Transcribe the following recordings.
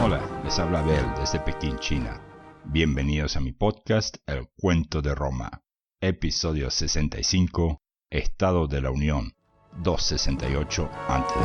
Hola, les habla Abel desde Pekín, China. Bienvenidos a mi podcast El Cuento de Roma, episodio 65, Estado de la Unión, 268 a.C.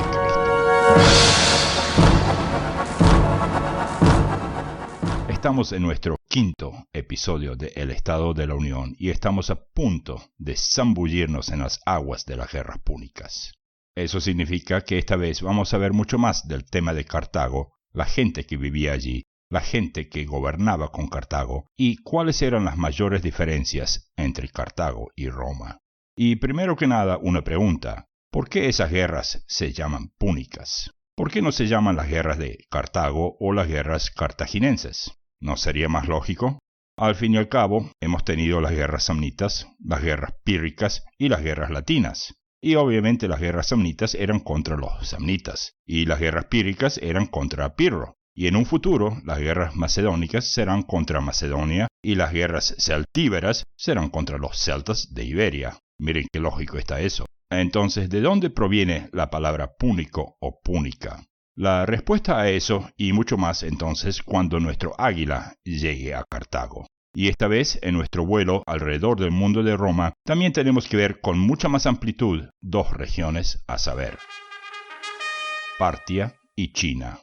Estamos en nuestro quinto episodio de El Estado de la Unión y estamos a punto de zambullirnos en las aguas de las guerras púnicas. Eso significa que esta vez vamos a ver mucho más del tema de Cartago, la gente que vivía allí, la gente que gobernaba con Cartago y cuáles eran las mayores diferencias entre Cartago y Roma. Y primero que nada, una pregunta: ¿por qué esas guerras se llaman púnicas? ¿Por qué no se llaman las guerras de Cartago o las guerras cartaginenses? ¿No sería más lógico? Al fin y al cabo, hemos tenido las guerras samnitas, las guerras pírricas y las guerras latinas. Y obviamente las guerras samnitas eran contra los samnitas, y las guerras pírricas eran contra Pirro. Y en un futuro, las guerras macedónicas serán contra Macedonia, y las guerras celtíberas serán contra los celtas de Iberia. Miren qué lógico está eso. Entonces, ¿de dónde proviene la palabra púnico o púnica? La respuesta a eso y mucho más entonces cuando nuestro águila llegue a Cartago. Y esta vez, en nuestro vuelo alrededor del mundo de Roma, también tenemos que ver con mucha más amplitud dos regiones, a saber, Partia y China.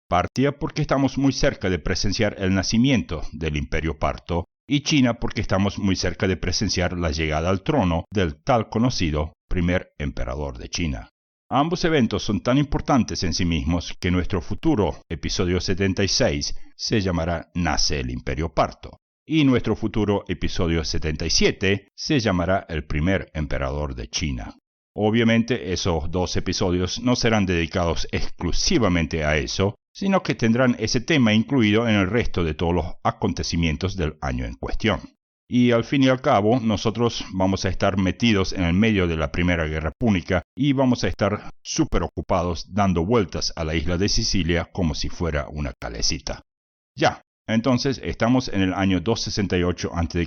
Partia porque estamos muy cerca de presenciar el nacimiento del Imperio Parto, y China porque estamos muy cerca de presenciar la llegada al trono del tal conocido primer emperador de China. Ambos eventos son tan importantes en sí mismos que nuestro futuro episodio 76 se llamará Nace el Imperio Parto. Y nuestro futuro episodio 77 se llamará El primer emperador de China. Obviamente esos dos episodios no serán dedicados exclusivamente a eso, sino que tendrán ese tema incluido en el resto de todos los acontecimientos del año en cuestión. Y al fin y al cabo, nosotros vamos a estar metidos en el medio de la Primera Guerra Púnica y vamos a estar súper ocupados dando vueltas a la isla de Sicilia como si fuera una calecita. Ya. Entonces estamos en el año 268 a.C.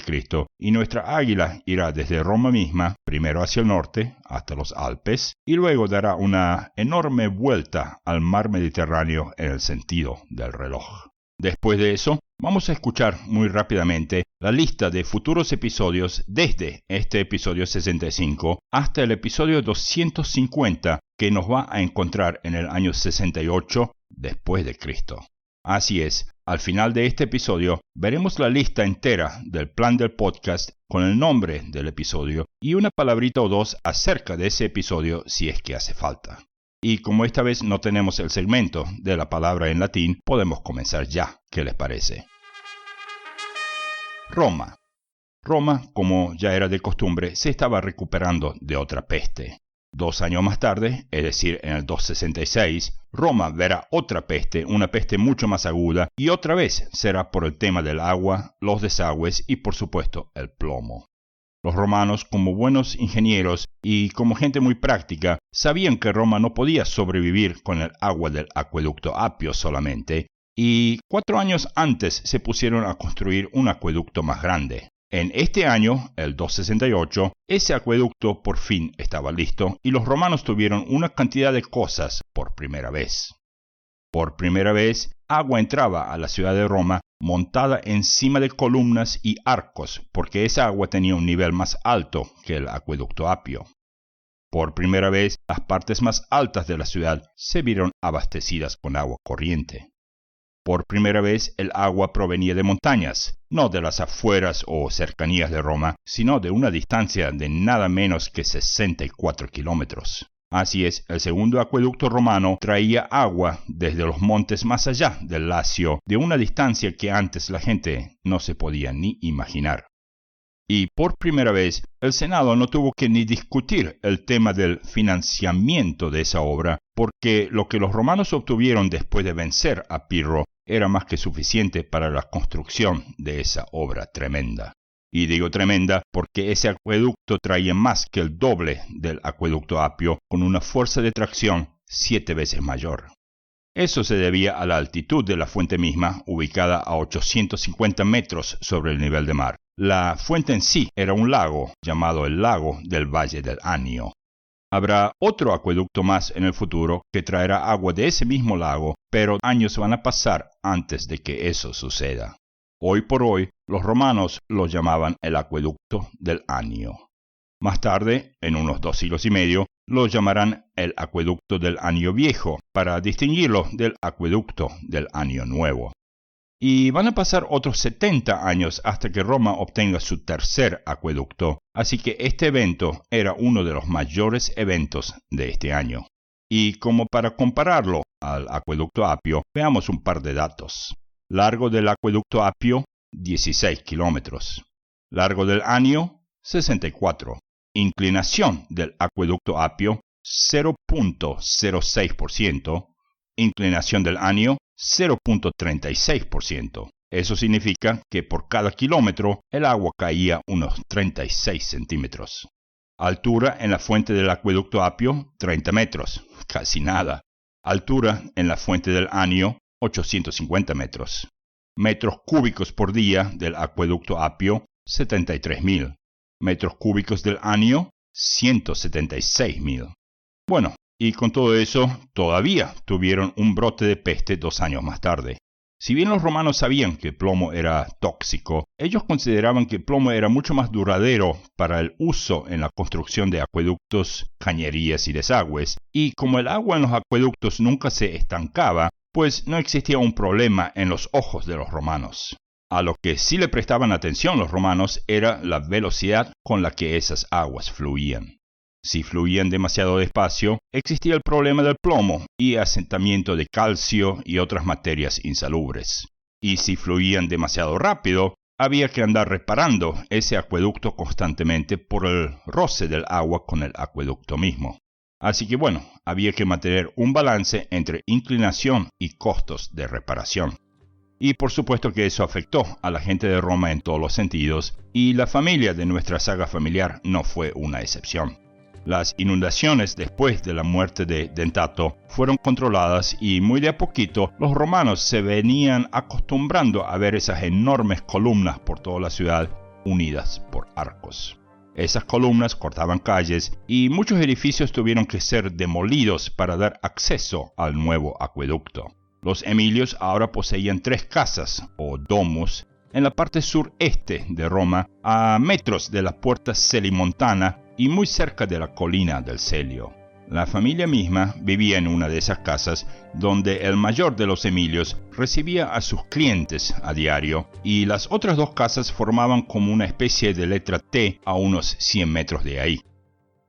y nuestra águila irá desde Roma misma, primero hacia el norte, hasta los Alpes, y luego dará una enorme vuelta al mar Mediterráneo en el sentido del reloj. Después de eso, vamos a escuchar muy rápidamente la lista de futuros episodios desde este episodio 65 hasta el episodio 250 que nos va a encontrar en el año 68 después de Cristo. Así es, al final de este episodio veremos la lista entera del plan del podcast con el nombre del episodio y una palabrita o dos acerca de ese episodio si es que hace falta. Y como esta vez no tenemos el segmento de la palabra en latín, podemos comenzar ya. ¿Qué les parece? Roma. Roma, como ya era de costumbre, se estaba recuperando de otra peste. 2 años más tarde, es decir, en el 266, Roma verá otra peste, una peste mucho más aguda, y otra vez será por el tema del agua, los desagües y, por supuesto, el plomo. Los romanos, como buenos ingenieros y como gente muy práctica, sabían que Roma no podía sobrevivir con el agua del acueducto Apio solamente, y 4 años antes se pusieron a construir un acueducto más grande. En este año, el 268, ese acueducto por fin estaba listo y los romanos tuvieron una cantidad de cosas por primera vez. Por primera vez, agua entraba a la ciudad de Roma montada encima de columnas y arcos, porque esa agua tenía un nivel más alto que el acueducto Apio. Por primera vez, las partes más altas de la ciudad se vieron abastecidas con agua corriente. Por primera vez el agua provenía de montañas, no de las afueras o cercanías de Roma, sino de una distancia de nada menos que 64 kilómetros. Así es, el segundo acueducto romano traía agua desde los montes más allá del Lacio, de una distancia que antes la gente no se podía ni imaginar. Y por primera vez, el Senado no tuvo que ni discutir el tema del financiamiento de esa obra, porque lo que los romanos obtuvieron después de vencer a Pirro era más que suficiente para la construcción de esa obra tremenda. Y digo tremenda porque ese acueducto traía más que el doble del acueducto Apio, con una fuerza de tracción 7 veces mayor. Eso se debía a la altitud de la fuente misma, ubicada a 850 metros sobre el nivel de mar. La fuente en sí era un lago, llamado el lago del Valle del Anio. Habrá otro acueducto más en el futuro que traerá agua de ese mismo lago, pero años van a pasar antes de que eso suceda. Hoy por hoy, los romanos lo llamaban el acueducto del Anio. Más tarde, en unos 2 siglos y medio, lo llamarán el acueducto del Anio Viejo, para distinguirlo del acueducto del Anio Nuevo. Y van a pasar otros 70 años hasta que Roma obtenga su tercer acueducto, así que este evento era uno de los mayores eventos de este año. Y como para compararlo al acueducto Apio, veamos un par de datos. Largo del acueducto Apio, 16 kilómetros. Largo del Anio, 64. Inclinación del acueducto Apio, 0.06%. Inclinación del Anio, 0.36%. Eso significa que por cada kilómetro el agua caía unos 36 centímetros. Altura en la fuente del acueducto Apio, 30 metros, casi nada. Altura en la fuente del Anio, 850 metros. Metros cúbicos por día del acueducto Apio, 73.000. Metros cúbicos del Anio, 176.000. Bueno, y con todo eso, todavía tuvieron un brote de peste 2 años más tarde. Si bien los romanos sabían que el plomo era tóxico, ellos consideraban que el plomo era mucho más duradero para el uso en la construcción de acueductos, cañerías y desagües, y como el agua en los acueductos nunca se estancaba, pues no existía un problema en los ojos de los romanos. A lo que sí le prestaban atención los romanos era la velocidad con la que esas aguas fluían. Si fluían demasiado despacio, existía el problema del plomo y asentamiento de calcio y otras materias insalubres. Y si fluían demasiado rápido, había que andar reparando ese acueducto constantemente por el roce del agua con el acueducto mismo. Así que bueno, había que mantener un balance entre inclinación y costos de reparación. Y por supuesto que eso afectó a la gente de Roma en todos los sentidos, y la familia de nuestra saga familiar no fue una excepción. Las inundaciones después de la muerte de Dentato fueron controladas y muy de a poquito los romanos se venían acostumbrando a ver esas enormes columnas por toda la ciudad unidas por arcos. Esas columnas cortaban calles y muchos edificios tuvieron que ser demolidos para dar acceso al nuevo acueducto. Los Emilios ahora poseían 3 casas o domus en la parte sureste de Roma, a metros de la puerta Celimontana y muy cerca de la colina del Celio. La familia misma vivía en una de esas casas donde el mayor de los Emilios recibía a sus clientes a diario y las otras 2 casas formaban como una especie de letra T a unos 100 metros de ahí.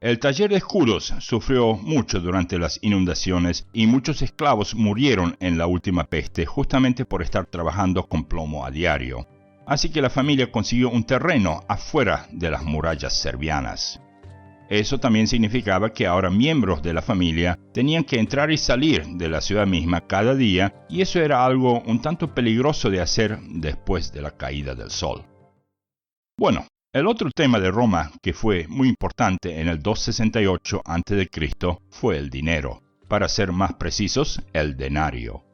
El taller de escudos sufrió mucho durante las inundaciones y muchos esclavos murieron en la última peste justamente por estar trabajando con plomo a diario. Así que la familia consiguió un terreno afuera de las murallas serbianas. Eso también significaba que ahora miembros de la familia tenían que entrar y salir de la ciudad misma cada día, y eso era algo un tanto peligroso de hacer después de la caída del sol. Bueno, el otro tema de Roma que fue muy importante en el 268 a.C. fue el dinero, para ser más precisos, el denario.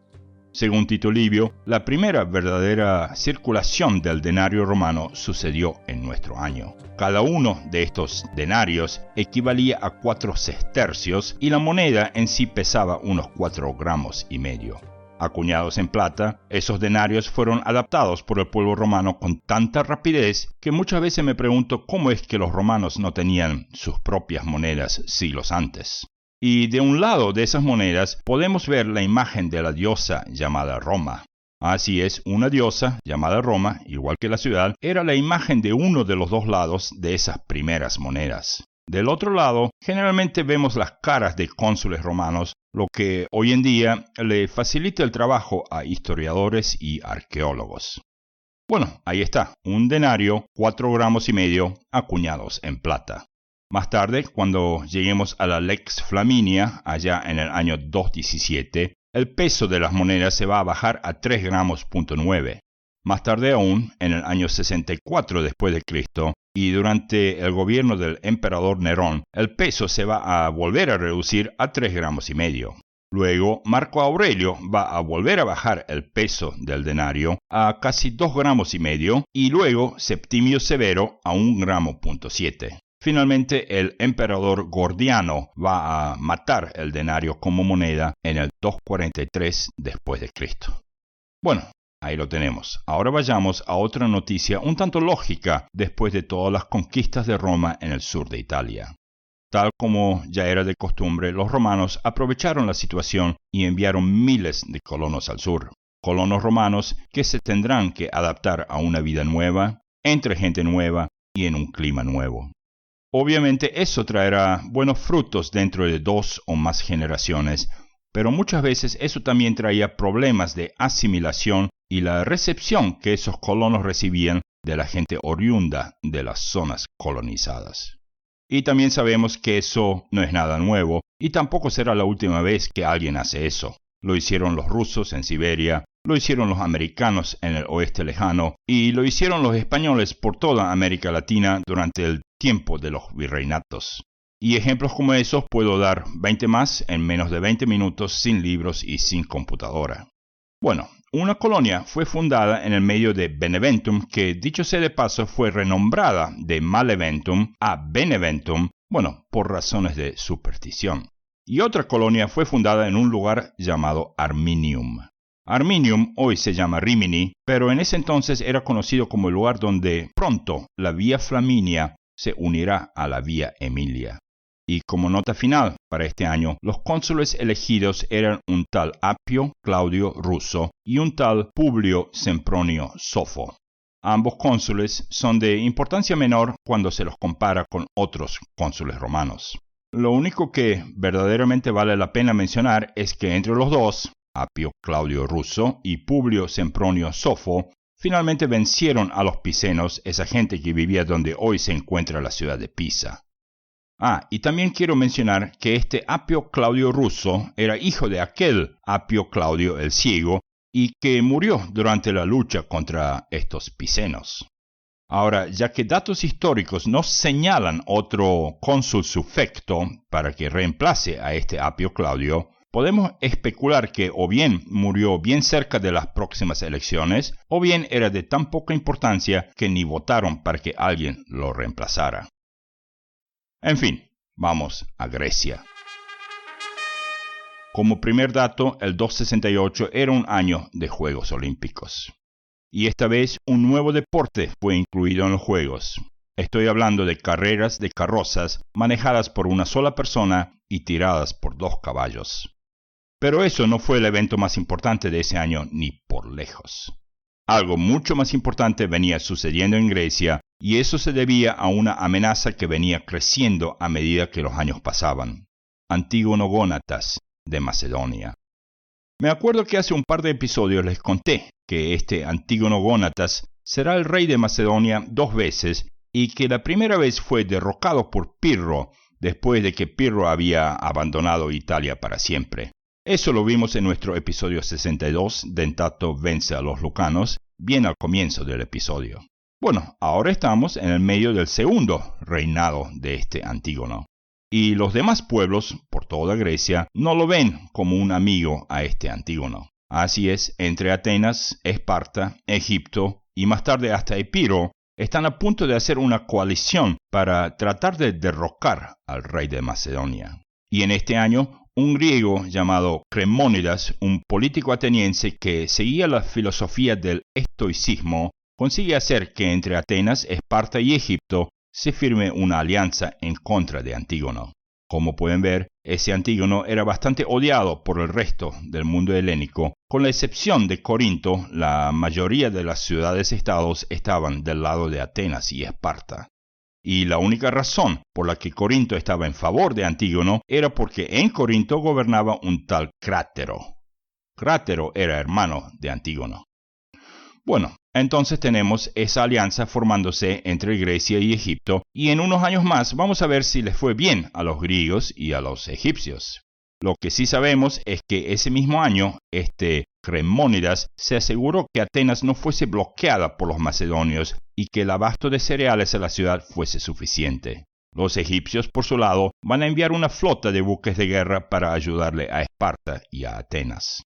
Según Tito Livio, la primera verdadera circulación del denario romano sucedió en nuestro año. Cada uno de estos denarios equivalía a 4 sestercios y la moneda en sí pesaba unos 4,5 gramos. Acuñados en plata, esos denarios fueron adaptados por el pueblo romano con tanta rapidez que muchas veces me pregunto cómo es que los romanos no tenían sus propias monedas siglos antes. Y de un lado de esas monedas podemos ver la imagen de la diosa llamada Roma. Así es, una diosa llamada Roma, igual que la ciudad, era la imagen de uno de los 2 lados de esas primeras monedas. Del otro lado, generalmente vemos las caras de cónsules romanos, lo que hoy en día le facilita el trabajo a historiadores y arqueólogos. Bueno, ahí está, un denario, 4,5 gramos acuñados en plata. Más tarde, cuando lleguemos a la Lex Flaminia, allá en el año 217, el peso de las monedas se va a bajar a 3,9 gramos. Más tarde aún, en el año 64 después de Cristo, y durante el gobierno del emperador Nerón, el peso se va a volver a reducir a 3,5 gramos. Luego, Marco Aurelio va a volver a bajar el peso del denario a casi 2,5 gramos y luego Septimio Severo a 1,7 gramos. Finalmente, el emperador Gordiano va a matar el denario como moneda en el 243 después de Cristo. Bueno, ahí lo tenemos. Ahora vayamos a otra noticia un tanto lógica después de todas las conquistas de Roma en el sur de Italia. Tal como ya era de costumbre, los romanos aprovecharon la situación y enviaron miles de colonos al sur. Colonos romanos que se tendrán que adaptar a una vida nueva, entre gente nueva y en un clima nuevo. Obviamente eso traerá buenos frutos dentro de 2 o más generaciones, pero muchas veces eso también traía problemas de asimilación y la recepción que esos colonos recibían de la gente oriunda de las zonas colonizadas. Y también sabemos que eso no es nada nuevo y tampoco será la última vez que alguien hace eso. Lo hicieron los rusos en Siberia, lo hicieron los americanos en el oeste lejano y lo hicieron los españoles por toda América Latina durante el tiempo de los virreinatos. Y ejemplos como esos puedo dar 20 más en menos de 20 minutos sin libros y sin computadora. Bueno, una colonia fue fundada en el medio de Beneventum que, dicho sea de paso, fue renombrada de Maleventum a Beneventum, por razones de superstición. Y otra colonia fue fundada en un lugar llamado Arminium. Arminium hoy se llama Rimini, pero en ese entonces era conocido como el lugar donde pronto la Vía Flaminia se unirá a la Vía Emilia. Y como nota final para este año, los cónsules elegidos eran un tal Apio Claudio Ruso y un tal Publio Sempronio Sofo. Ambos cónsules son de importancia menor cuando se los compara con otros cónsules romanos. Lo único que verdaderamente vale la pena mencionar es que entre los dos, Apio Claudio Ruso y Publio Sempronio Sofo, finalmente vencieron a los picenos, esa gente que vivía donde hoy se encuentra la ciudad de Pisa. Y también quiero mencionar que este Apio Claudio Ruso era hijo de aquel Apio Claudio el Ciego y que murió durante la lucha contra estos picenos. Ahora, ya que datos históricos no señalan otro cónsul sufecto para que reemplace a este Apio Claudio, podemos especular que o bien murió bien cerca de las próximas elecciones, o bien era de tan poca importancia que ni votaron para que alguien lo reemplazara. En fin, vamos a Grecia. Como primer dato, el 268 era un año de Juegos Olímpicos. Y esta vez un nuevo deporte fue incluido en los Juegos. Estoy hablando de carreras de carrozas manejadas por una sola persona y tiradas por 2 caballos. Pero eso no fue el evento más importante de ese año ni por lejos. Algo mucho más importante venía sucediendo en Grecia y eso se debía a una amenaza que venía creciendo a medida que los años pasaban. Antígono Gónatas, de Macedonia. Me acuerdo que hace un par de episodios les conté que este Antígono Gónatas será el rey de Macedonia 2 veces y que la primera vez fue derrocado por Pirro después de que Pirro había abandonado Italia para siempre. Eso lo vimos en nuestro episodio 62, Dentato vence a los lucanos, bien al comienzo del episodio. Bueno, ahora estamos en el medio del segundo reinado de este Antígono. Y los demás pueblos, por toda Grecia, no lo ven como un amigo a este Antígono. Así es, entre Atenas, Esparta, Egipto y más tarde hasta Epiro, están a punto de hacer una coalición para tratar de derrocar al rey de Macedonia. Y en este año, un griego llamado Cremónidas, un político ateniense que seguía la filosofía del estoicismo, consigue hacer que entre Atenas, Esparta y Egipto se firme una alianza en contra de Antígono. Como pueden ver, ese Antígono era bastante odiado por el resto del mundo helénico. Con la excepción de Corinto, la mayoría de las ciudades-estados estaban del lado de Atenas y Esparta. Y la única razón por la que Corinto estaba en favor de Antígono era porque en Corinto gobernaba un tal Crátero. Crátero era hermano de Antígono. Bueno, entonces tenemos esa alianza formándose entre Grecia y Egipto, y en unos años más vamos a ver si les fue bien a los griegos y a los egipcios. Lo que sí sabemos es que ese mismo año, este Cremónidas se aseguró que Atenas no fuese bloqueada por los macedonios y que el abasto de cereales a la ciudad fuese suficiente. Los egipcios, por su lado, van a enviar una flota de buques de guerra para ayudarle a Esparta y a Atenas.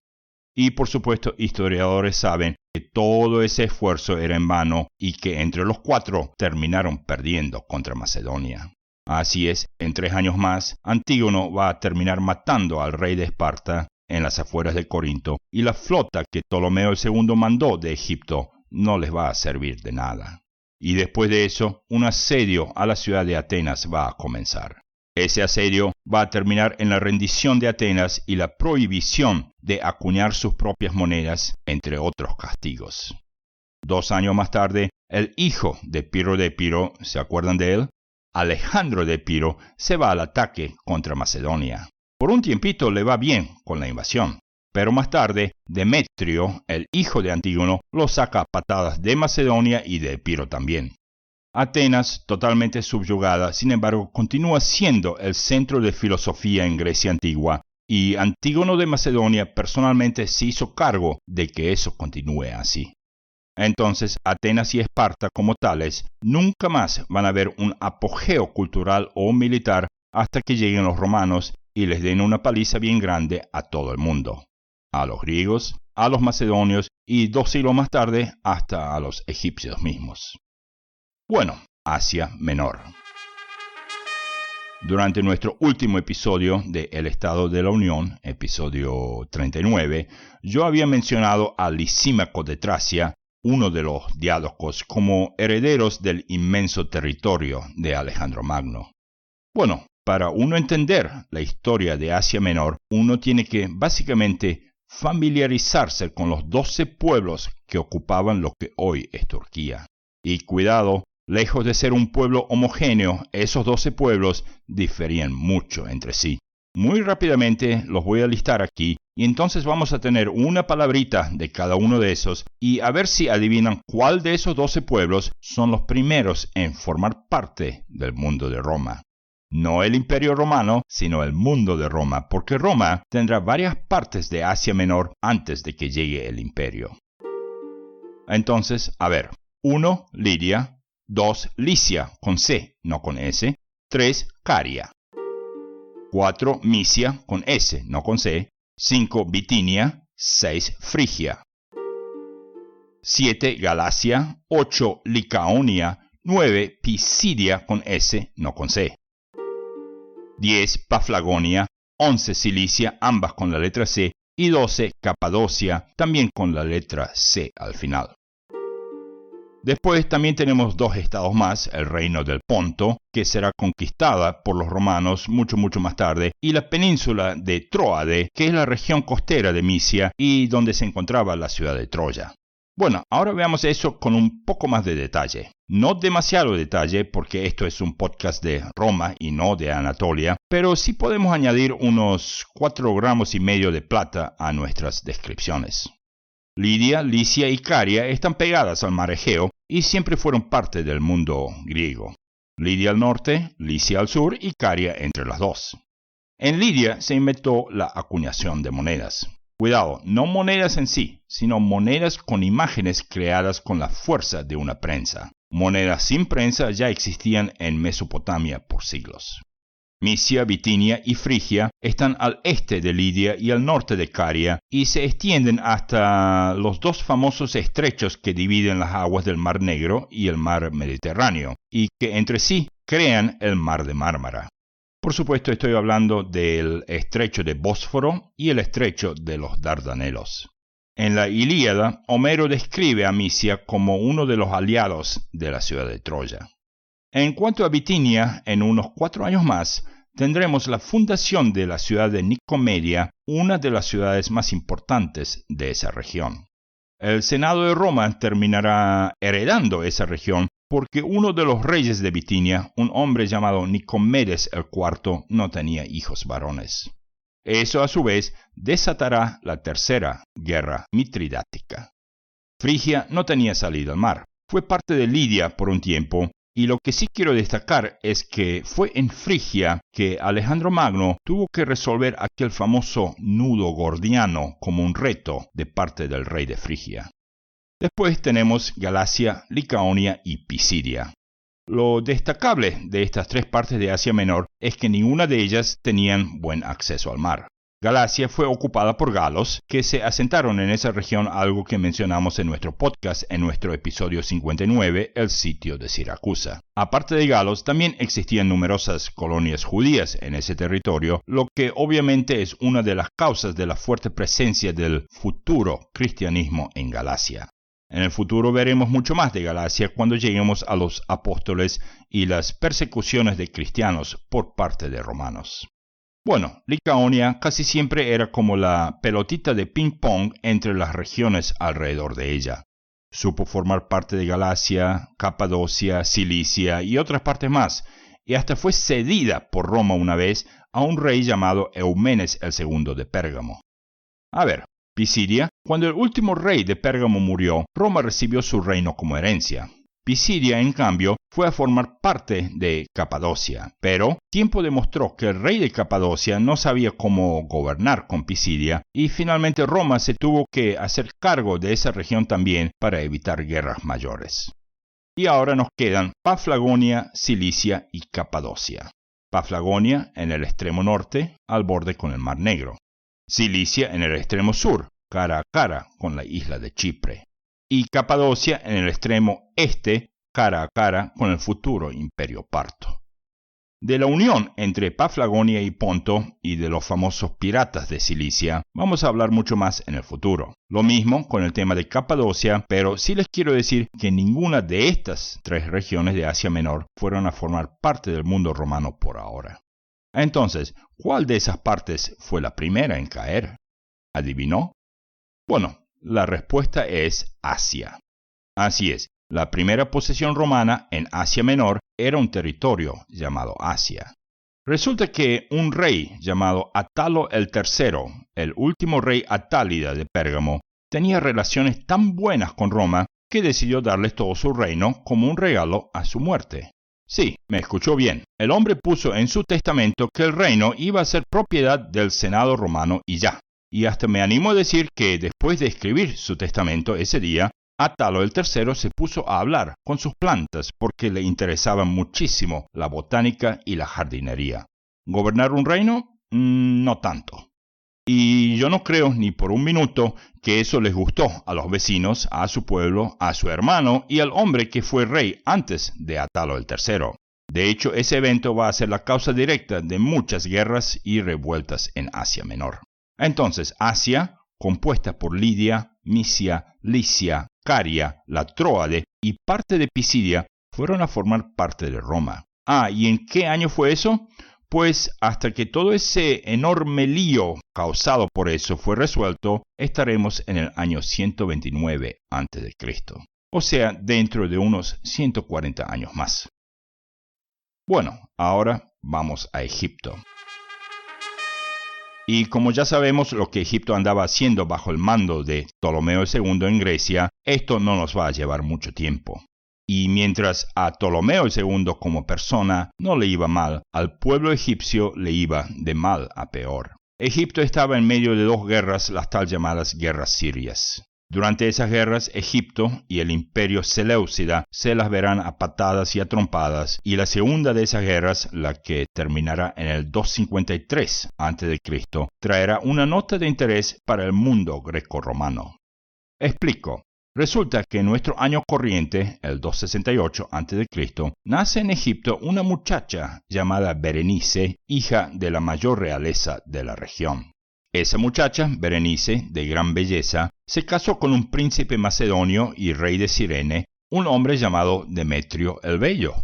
Y por supuesto, historiadores saben que todo ese esfuerzo era en vano y que entre los 4 terminaron perdiendo contra Macedonia. Así es, en 3 años más, Antígono va a terminar matando al rey de Esparta en las afueras de Corinto, y la flota que Ptolomeo II mandó de Egipto no les va a servir de nada. Y después de eso, un asedio a la ciudad de Atenas va a comenzar. Ese asedio va a terminar en la rendición de Atenas y la prohibición de acuñar sus propias monedas, entre otros castigos. 2 años más tarde, el hijo de Pirro de Epiro, ¿se acuerdan de él? Alejandro de Epiro se va al ataque contra Macedonia. Por un tiempito le va bien con la invasión, pero más tarde Demetrio, el hijo de Antígono, lo saca a patadas de Macedonia y de Epiro también. Atenas, totalmente subyugada, sin embargo, continúa siendo el centro de filosofía en Grecia antigua, y Antígono de Macedonia personalmente se hizo cargo de que eso continúe así. Entonces, Atenas y Esparta como tales nunca más van a ver un apogeo cultural o militar hasta que lleguen los romanos y les den una paliza bien grande a todo el mundo. A los griegos, a los macedonios y 2 siglos más tarde hasta a los egipcios mismos. Bueno, Asia Menor. Durante nuestro último episodio de El Estado de la Unión, episodio 39, yo había mencionado a Lisímaco de Tracia, uno de los diádocos, como herederos del inmenso territorio de Alejandro Magno. Bueno, para uno entender la historia de Asia Menor, uno tiene que básicamente familiarizarse con los 12 pueblos que ocupaban lo que hoy es Turquía. Y cuidado, lejos de ser un pueblo homogéneo, esos 12 pueblos diferían mucho entre sí. Muy rápidamente los voy a listar aquí y entonces vamos a tener una palabrita de cada uno de esos y a ver si adivinan cuál de esos 12 pueblos son los primeros en formar parte del mundo de Roma. No el Imperio Romano, sino el mundo de Roma, porque Roma tendrá varias partes de Asia Menor antes de que llegue el imperio. Entonces, a ver, 1. Lidia, 2. Licia, con C, no con S, 3. Caria, 4. Misia, con S, no con C, 5. Bitinia, 6. Frigia, 7. Galacia, 8. Licaonia, 9. Pisidia, con S, no con C, 10. Paflagonia, 11. Cilicia, ambas con la letra C, y 12. Capadocia, también con la letra C al final. Después también tenemos 2 estados más, el reino del Ponto, que será conquistada por los romanos mucho más tarde, y la península de Tróade, que es la región costera de Misia y donde se encontraba la ciudad de Troya. Bueno, ahora veamos eso con un poco más de detalle. No demasiado detalle porque esto es un podcast de Roma y no de Anatolia, pero sí podemos añadir unos 4,5 gramos de plata a nuestras descripciones. Lidia, Licia y Caria están pegadas al mar Egeo y siempre fueron parte del mundo griego. Lidia al norte, Licia al sur y Caria entre las dos. En Lidia se inventó la acuñación de monedas. Cuidado, no monedas en sí, sino monedas con imágenes creadas con la fuerza de una prensa. Monedas sin prensa ya existían en Mesopotamia por siglos. Misia, Bitinia y Frigia están al este de Lidia y al norte de Caria y se extienden hasta los 2 famosos estrechos que dividen las aguas del Mar Negro y el Mar Mediterráneo y que entre sí crean el Mar de Mármara. Por supuesto estoy hablando del estrecho de Bósforo y el estrecho de los Dardanelos. En la Ilíada, Homero describe a Misia como uno de los aliados de la ciudad de Troya. En cuanto a Bitinia, en unos 4 años más, tendremos la fundación de la ciudad de Nicomedia, una de las ciudades más importantes de esa región. El Senado de Roma terminará heredando esa región porque uno de los reyes de Bitinia, un hombre llamado Nicomedes IV, no tenía hijos varones. Eso a su vez desatará la tercera guerra mitridática. Frigia no tenía salida al mar. Fue parte de Lidia por un tiempo, y lo que sí quiero destacar es que fue en Frigia que Alejandro Magno tuvo que resolver aquel famoso nudo gordiano como un reto de parte del rey de Frigia. Después tenemos Galacia, Licaonia y Pisidia. Lo destacable de estas 3 partes de Asia Menor es que ninguna de ellas tenían buen acceso al mar. Galacia fue ocupada por galos, que se asentaron en esa región, algo que mencionamos en nuestro podcast en nuestro episodio 59, el sitio de Siracusa. Aparte de galos, también existían numerosas colonias judías en ese territorio, lo que obviamente es una de las causas de la fuerte presencia del futuro cristianismo en Galacia. En el futuro veremos mucho más de Galacia cuando lleguemos a los apóstoles y las persecuciones de cristianos por parte de romanos. Bueno, Licaonia casi siempre era como la pelotita de ping-pong entre las regiones alrededor de ella. Supo formar parte de Galacia, Capadocia, Cilicia y otras partes más, y hasta fue cedida por Roma una vez a un rey llamado Eumenes II de Pérgamo. A ver, Pisidia, cuando el último rey de Pérgamo murió, Roma recibió su reino como herencia. Pisidia, en cambio, fue a formar parte de Capadocia, pero tiempo demostró que el rey de Capadocia no sabía cómo gobernar con Pisidia y finalmente Roma se tuvo que hacer cargo de esa región también para evitar guerras mayores. Y ahora nos quedan Paflagonia, Cilicia y Capadocia. Paflagonia en el extremo norte, al borde con el Mar Negro. Cilicia en el extremo sur, cara a cara con la isla de Chipre. Y Capadocia en el extremo este, cara a cara con el futuro Imperio Parto. De la unión entre Paflagonia y Ponto y de los famosos piratas de Cilicia vamos a hablar mucho más en el futuro. Lo mismo con el tema de Capadocia, pero sí les quiero decir que ninguna de estas tres regiones de Asia Menor fueron a formar parte del mundo romano por ahora. Entonces, ¿cuál de esas partes fue la primera en caer? ¿Adivinó? Bueno, la respuesta es Asia. Así es, la primera posesión romana en Asia Menor era un territorio llamado Asia. Resulta que un rey llamado Atalo el III, el último rey atálida de Pérgamo, tenía relaciones tan buenas con Roma que decidió darles todo su reino como un regalo a su muerte. Sí, me escuchó bien. El hombre puso en su testamento que el reino iba a ser propiedad del Senado romano y ya. Y hasta me animo a decir que después de escribir su testamento ese día, Atalo el III se puso a hablar con sus plantas porque le interesaba muchísimo la botánica y la jardinería. ¿Gobernar un reino? No tanto. Y yo no creo ni por un minuto que eso les gustó a los vecinos, a su pueblo, a su hermano y al hombre que fue rey antes de Atalo el III. De hecho, ese evento va a ser la causa directa de muchas guerras y revueltas en Asia Menor. Entonces, Asia, compuesta por Lidia, Misia, Licia, Caria, la Tróade y parte de Pisidia, fueron a formar parte de Roma. ¿Y en qué año fue eso? Pues hasta que todo ese enorme lío causado por eso fue resuelto, estaremos en el año 129 a.C., o sea, dentro de unos 140 años más. Bueno, ahora vamos a Egipto. Y como ya sabemos lo que Egipto andaba haciendo bajo el mando de Ptolomeo II en Grecia, esto no nos va a llevar mucho tiempo. Y mientras a Ptolomeo II como persona no le iba mal, al pueblo egipcio le iba de mal a peor. Egipto estaba en medio de dos guerras, las tal llamadas guerras sirias. Durante esas guerras, Egipto y el imperio Seleucida se las verán a patadas y a trompadas, y la segunda de esas guerras, la que terminará en el 253 a.C., traerá una nota de interés para el mundo grecorromano. Explico. Resulta que en nuestro año corriente, el 268 a.C., nace en Egipto una muchacha llamada Berenice, hija de la mayor realeza de la región. Esa muchacha, Berenice, de gran belleza, se casó con un príncipe macedonio y rey de Cirene, un hombre llamado Demetrio el Bello.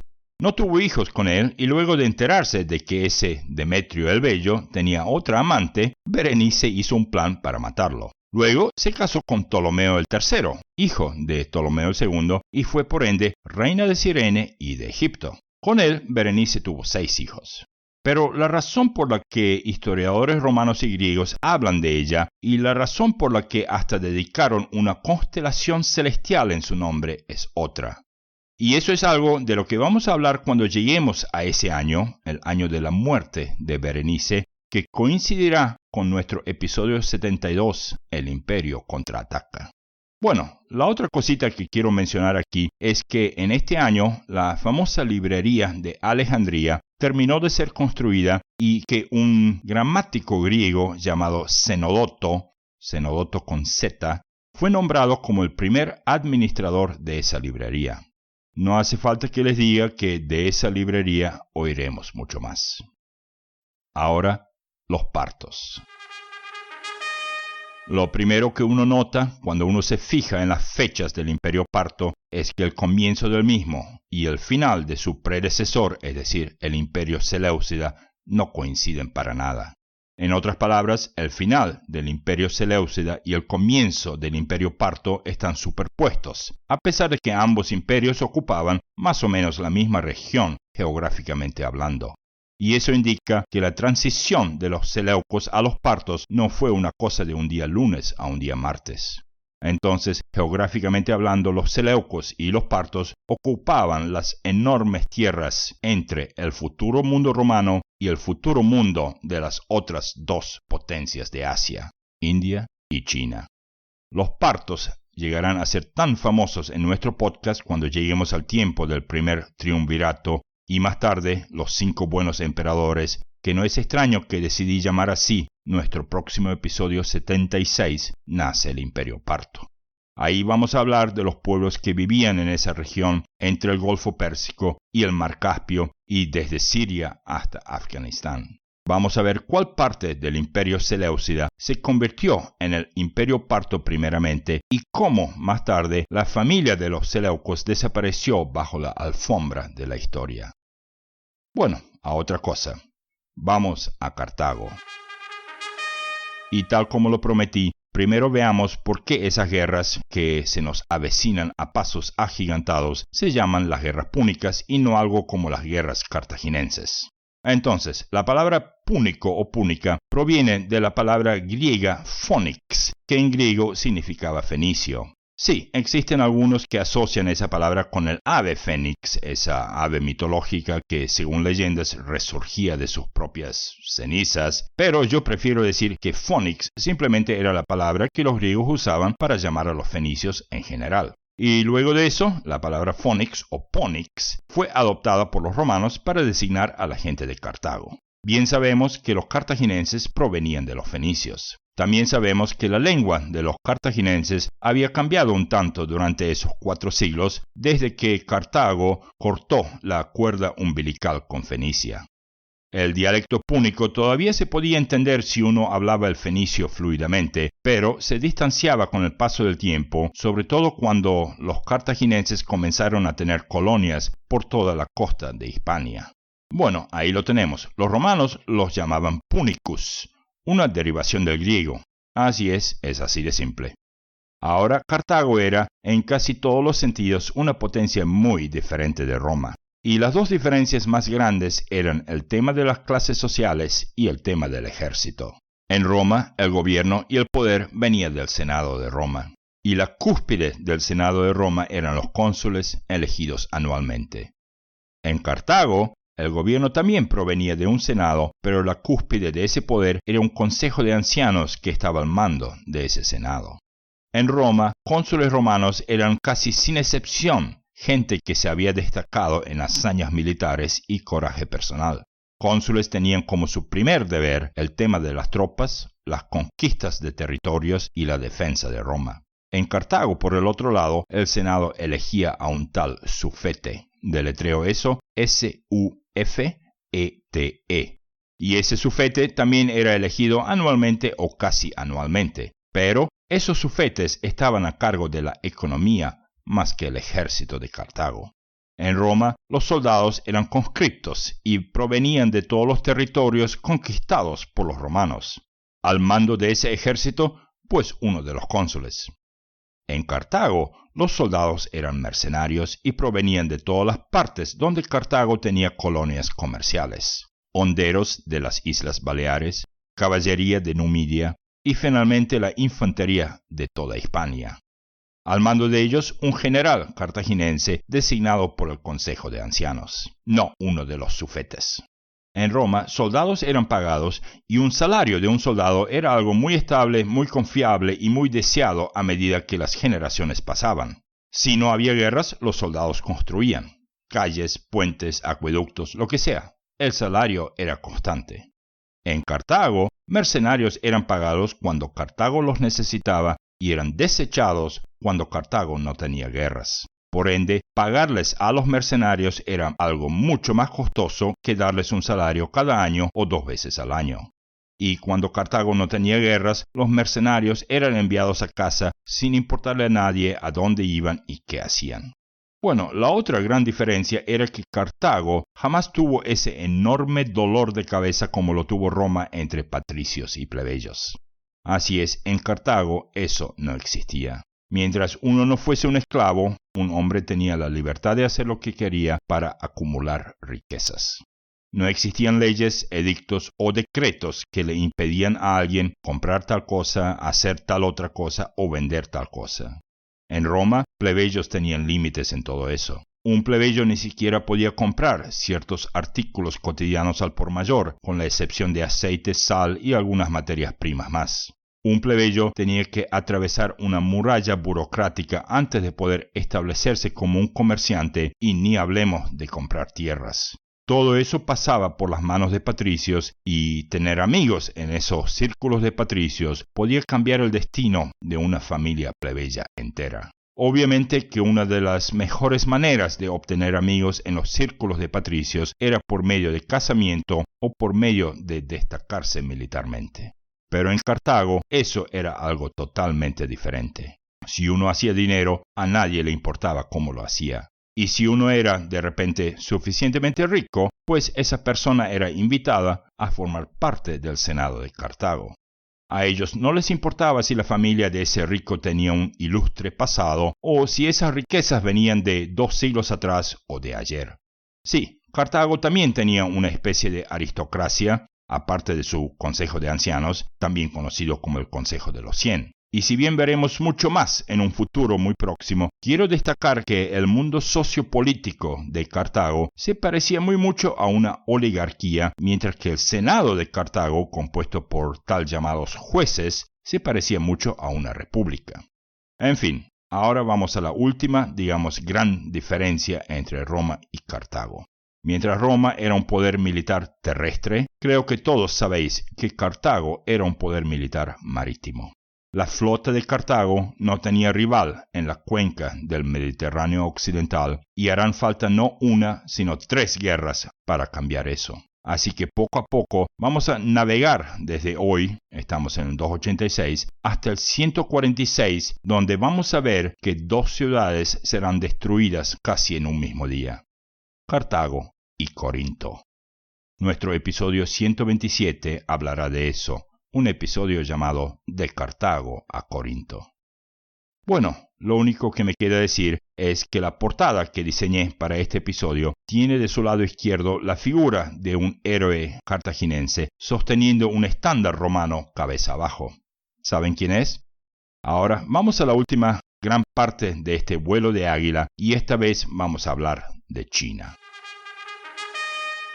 No tuvo hijos con él y luego de enterarse de que ese Demetrio el Bello tenía otra amante, Berenice hizo un plan para matarlo. Luego se casó con Ptolomeo el III, hijo de Ptolomeo el II, y fue por ende reina de Cirene y de Egipto. Con él, Berenice tuvo 6 hijos. Pero la razón por la que historiadores romanos y griegos hablan de ella, y la razón por la que hasta dedicaron una constelación celestial en su nombre, es otra. Y eso es algo de lo que vamos a hablar cuando lleguemos a ese año, el año de la muerte de Berenice, que coincidirá con nuestro episodio 72, El Imperio contraataca. Bueno, la otra cosita que quiero mencionar aquí es que en este año la famosa librería de Alejandría terminó de ser construida y que un gramático griego llamado Zenodoto con Z, fue nombrado como el primer administrador de esa librería. No hace falta que les diga que de esa librería oiremos mucho más. Ahora, los partos. Lo primero que uno nota cuando uno se fija en las fechas del Imperio Parto es que el comienzo del mismo y el final de su predecesor, es decir, el Imperio Seleucida, no coinciden para nada. En otras palabras, el final del Imperio Seleucida y el comienzo del Imperio Parto están superpuestos, a pesar de que ambos imperios ocupaban más o menos la misma región geográficamente hablando. Y eso indica que la transición de los seleucos a los partos no fue una cosa de un día lunes a un día martes. Entonces, geográficamente hablando, los seleucos y los partos ocupaban las enormes tierras entre el futuro mundo romano y el futuro mundo de las otras dos potencias de Asia, India y China. Los partos llegarán a ser tan famosos en nuestro podcast cuando lleguemos al tiempo del primer triunvirato y más tarde los 5 buenos emperadores, que no es extraño que decidí llamar así nuestro próximo episodio 76, Nace el Imperio Parto. Ahí vamos a hablar de los pueblos que vivían en esa región entre el Golfo Pérsico y el Mar Caspio y desde Siria hasta Afganistán. Vamos a ver cuál parte del Imperio Seleucida se convirtió en el Imperio Parto primeramente y cómo más tarde la familia de los Seleucos desapareció bajo la alfombra de la historia. Bueno, a otra cosa. Vamos a Cartago. Y tal como lo prometí, primero veamos por qué esas guerras que se nos avecinan a pasos agigantados se llaman las guerras púnicas y no algo como las guerras cartaginenses. Entonces, la palabra púnico o púnica proviene de la palabra griega phonix, que en griego significaba fenicio. Sí, existen algunos que asocian esa palabra con el ave fénix, esa ave mitológica que, según leyendas, resurgía de sus propias cenizas, pero yo prefiero decir que phonix simplemente era la palabra que los griegos usaban para llamar a los fenicios en general. Y luego de eso, la palabra phonix o ponix fue adoptada por los romanos para designar a la gente de Cartago. Bien sabemos que los cartaginenses provenían de los fenicios. También sabemos que la lengua de los cartaginenses había cambiado un tanto durante esos 4 siglos desde que Cartago cortó la cuerda umbilical con Fenicia. El dialecto púnico todavía se podía entender si uno hablaba el fenicio fluidamente, pero se distanciaba con el paso del tiempo, sobre todo cuando los cartaginenses comenzaron a tener colonias por toda la costa de Hispania. Bueno, ahí lo tenemos. Los romanos los llamaban punicus, una derivación del griego. Así es así de simple. Ahora Cartago era, en casi todos los sentidos, una potencia muy diferente de Roma. Y las dos diferencias más grandes eran el tema de las clases sociales y el tema del ejército. En Roma, el gobierno y el poder venían del Senado de Roma. Y la cúspide del Senado de Roma eran los cónsules elegidos anualmente. En Cartago, el gobierno también provenía de un senado, pero la cúspide de ese poder era un consejo de ancianos que estaba al mando de ese senado. En Roma, cónsules romanos eran casi sin excepción gente que se había destacado en hazañas militares y coraje personal. Cónsules tenían como su primer deber el tema de las tropas, las conquistas de territorios y la defensa de Roma. En Cartago, por el otro lado, el senado elegía a un tal sufete, deletreo eso, S-U-F-E-T-E. Y ese sufete también era elegido anualmente o casi anualmente, pero esos sufetes estaban a cargo de la economía más que el ejército de Cartago. En Roma, los soldados eran conscriptos y provenían de todos los territorios conquistados por los romanos. Al mando de ese ejército, pues uno de los cónsules. En Cartago, los soldados eran mercenarios y provenían de todas las partes donde Cartago tenía colonias comerciales. Honderos de las Islas Baleares, caballería de Numidia y finalmente la infantería de toda Hispania. Al mando de ellos, un general cartaginense designado por el Consejo de Ancianos, no uno de los sufetes. En Roma, soldados eran pagados y un salario de un soldado era algo muy estable, muy confiable y muy deseado a medida que las generaciones pasaban. Si no había guerras, los soldados construían calles, puentes, acueductos, lo que sea. el salario era constante. En Cartago, mercenarios eran pagados cuando Cartago los necesitaba y eran desechados cuando Cartago no tenía guerras. Por ende, pagarles a los mercenarios era algo mucho más costoso que darles un salario cada año o 2 veces al año. Y cuando Cartago no tenía guerras, los mercenarios eran enviados a casa sin importarle a nadie a dónde iban y qué hacían. Bueno, la otra gran diferencia era que Cartago jamás tuvo ese enorme dolor de cabeza como lo tuvo Roma entre patricios y plebeyos. Así es, en Cartago eso no existía. Mientras uno no fuese un esclavo, un hombre tenía la libertad de hacer lo que quería para acumular riquezas. No existían leyes, edictos o decretos que le impedían a alguien comprar tal cosa, hacer tal otra cosa o vender tal cosa. En Roma, plebeyos tenían límites en todo eso. Un plebeyo ni siquiera podía comprar ciertos artículos cotidianos al por mayor, con la excepción de aceite, sal y algunas materias primas más. Un plebeyo tenía que atravesar una muralla burocrática antes de poder establecerse como un comerciante y ni hablemos de comprar tierras. Todo eso pasaba por las manos de patricios y tener amigos en esos círculos de patricios podía cambiar el destino de una familia plebeya entera. Obviamente que una de las mejores maneras de obtener amigos en los círculos de patricios era por medio de casamiento o por medio de destacarse militarmente. Pero en Cartago eso era algo totalmente diferente. Si uno hacía dinero, a nadie le importaba cómo lo hacía. Y si uno era, de repente, suficientemente rico, pues esa persona era invitada a formar parte del Senado de Cartago. A ellos no les importaba si la familia de ese rico tenía un ilustre pasado o si esas riquezas venían de 2 siglos atrás o de ayer. Sí, Cartago también tenía una especie de aristocracia, aparte de su Consejo de Ancianos, también conocido como el Consejo de los 100. Y si bien veremos mucho más en un futuro muy próximo, quiero destacar que el mundo sociopolítico de Cartago se parecía muy mucho a una oligarquía, mientras que el Senado de Cartago, compuesto por tal llamados jueces, se parecía mucho a una república. En fin, ahora vamos a la última, gran diferencia entre Roma y Cartago. Mientras Roma era un poder militar terrestre, creo que todos sabéis que Cartago era un poder militar marítimo. La flota de Cartago no tenía rival en la cuenca del Mediterráneo occidental y harán falta no una, sino 3 guerras para cambiar eso. Así que poco a poco vamos a navegar desde hoy, estamos en el 286, hasta el 146, donde vamos a ver que 2 ciudades serán destruidas casi en un mismo día: Cartago y Corinto. Nuestro episodio 127 hablará de eso. Un episodio llamado De Cartago a Corinto. Bueno, lo único que me queda decir es que la portada que diseñé para este episodio tiene de su lado izquierdo la figura de un héroe cartaginense sosteniendo un estándar romano cabeza abajo. ¿Saben quién es? Ahora vamos a la última gran parte de este vuelo de águila y esta vez vamos a hablar de China.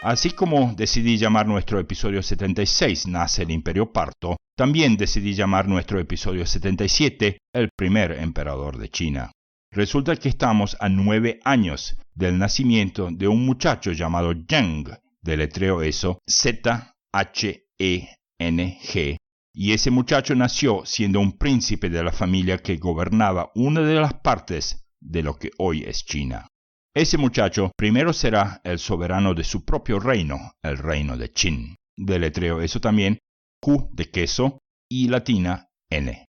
Así como decidí llamar nuestro episodio 76 Nace el Imperio Parto, también decidí llamar nuestro episodio 77 El primer emperador de China. Resulta que estamos a 9 años del nacimiento de un muchacho llamado Zheng, deletreo eso Z-H-E-N-G, y ese muchacho nació siendo un príncipe de la familia que gobernaba una de las partes de lo que hoy es China. Ese muchacho primero será el soberano de su propio reino, el reino de Qin. Deletreo eso también, Q de queso y latina N.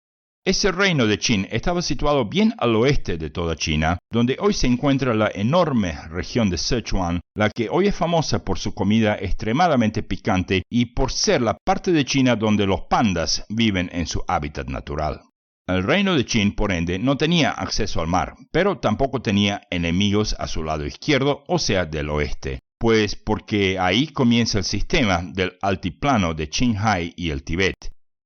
Ese reino de Qin estaba situado bien al oeste de toda China, donde hoy se encuentra la enorme región de Sichuan, la que hoy es famosa por su comida extremadamente picante y por ser la parte de China donde los pandas viven en su hábitat natural. El reino de Qin, por ende, no tenía acceso al mar, pero tampoco tenía enemigos a su lado izquierdo, o sea, del oeste, pues porque ahí comienza el sistema del altiplano de Qinghai y el Tíbet,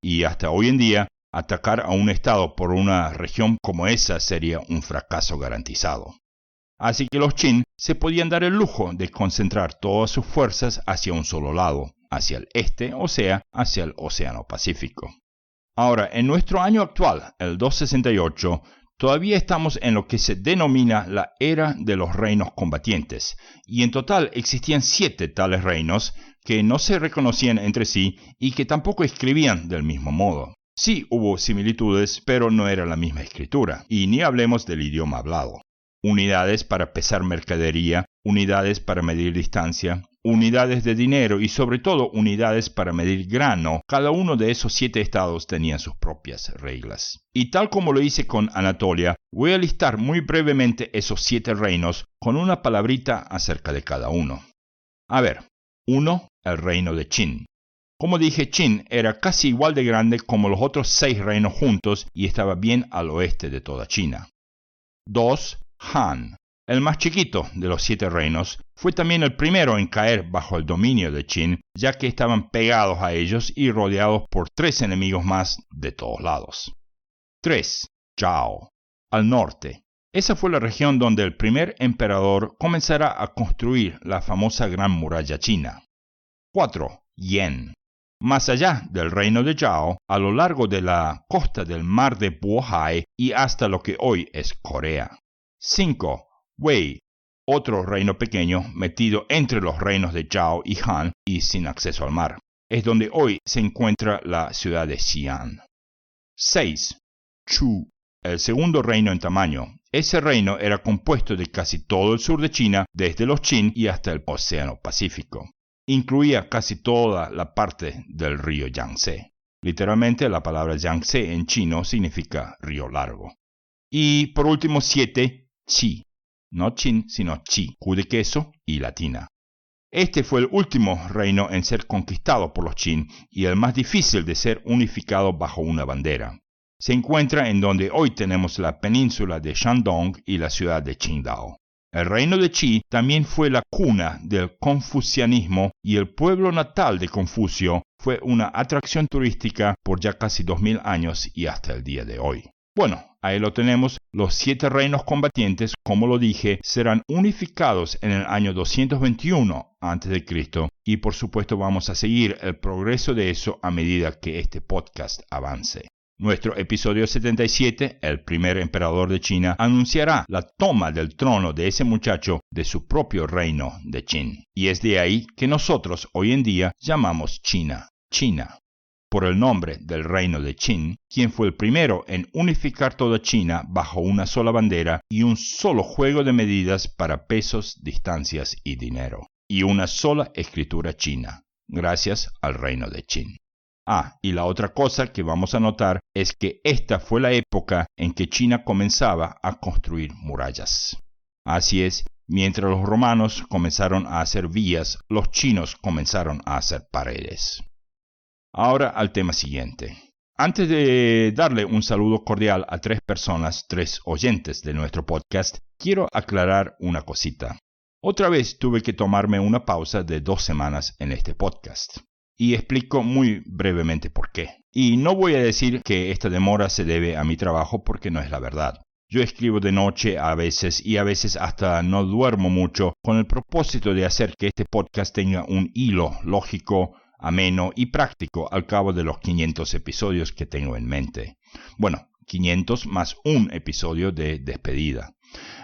y hasta hoy en día, atacar a un estado por una región como esa sería un fracaso garantizado. Así que los Qin se podían dar el lujo de concentrar todas sus fuerzas hacia un solo lado, hacia el este, o sea, hacia el Océano Pacífico. Ahora, en nuestro año actual, el 268, todavía estamos en lo que se denomina la era de los reinos combatientes, y en total existían 7 tales reinos que no se reconocían entre sí y que tampoco escribían del mismo modo. Sí hubo similitudes, pero no era la misma escritura, y ni hablemos del idioma hablado. Unidades para pesar mercadería, unidades para medir distancia, unidades de dinero y sobre todo unidades para medir grano. Cada uno de esos 7 estados tenía sus propias reglas. Y tal como lo hice con Anatolia, voy a listar muy brevemente esos 7 reinos con una palabrita acerca de cada uno. A ver, 1. El reino de Qin. Como dije, Qin era casi igual de grande como los otros 6 reinos juntos y estaba bien al oeste de toda China. 2. Han. El más chiquito de los 7 reinos, fue también el primero en caer bajo el dominio de Qin, ya que estaban pegados a ellos y rodeados por 3 enemigos más de todos lados. 3. Zhao. Al norte. Esa fue la región donde el primer emperador comenzará a construir la famosa Gran Muralla China. 4. Yan. Más allá del reino de Zhao, a lo largo de la costa del mar de Bohai y hasta lo que hoy es Corea. 5. Wei, otro reino pequeño metido entre los reinos de Zhao y Han y sin acceso al mar. Es donde hoy se encuentra la ciudad de Xi'an. 6. Chu, el segundo reino en tamaño. Ese reino era compuesto de casi todo el sur de China, desde los Qin y hasta el Océano Pacífico. Incluía casi toda la parte del río Yangtze. Literalmente la palabra Yangtze en chino significa río largo. Y por último 7. Qi. No Qin, sino Qi, Q de queso y latina. Este fue el último reino en ser conquistado por los Qin y el más difícil de ser unificado bajo una bandera. Se encuentra en donde hoy tenemos la península de Shandong y la ciudad de Qingdao. El reino de Qi también fue la cuna del confucianismo y el pueblo natal de Confucio fue una atracción turística por ya casi 2000 años y hasta el día de hoy. Bueno, ahí lo tenemos. Los 7 reinos combatientes, como lo dije, serán unificados en el año 221 a.C. y por supuesto vamos a seguir el progreso de eso a medida que este podcast avance. Nuestro episodio 77, el primer emperador de China, anunciará la toma del trono de ese muchacho de su propio reino de Qin. Y es de ahí que nosotros hoy en día llamamos China, China, por el nombre del reino de Qin, quien fue el primero en unificar toda China bajo una sola bandera y un solo juego de medidas para pesos, distancias y dinero, y una sola escritura china, gracias al reino de Qin. Y la otra cosa que vamos a notar es que esta fue la época en que China comenzaba a construir murallas. Así es, mientras los romanos comenzaron a hacer vías, los chinos comenzaron a hacer paredes. Ahora al tema siguiente. Antes de darle un saludo cordial a 3 personas, 3 oyentes de nuestro podcast, quiero aclarar una cosita. Otra vez tuve que tomarme una pausa de 2 semanas en este podcast. Y explico muy brevemente por qué. Y no voy a decir que esta demora se debe a mi trabajo porque no es la verdad. Yo escribo de noche a veces y a veces hasta no duermo mucho con el propósito de hacer que este podcast tenga un hilo lógico, ameno y práctico al cabo de los 500 episodios que tengo en mente. Bueno, 500 más un episodio de despedida.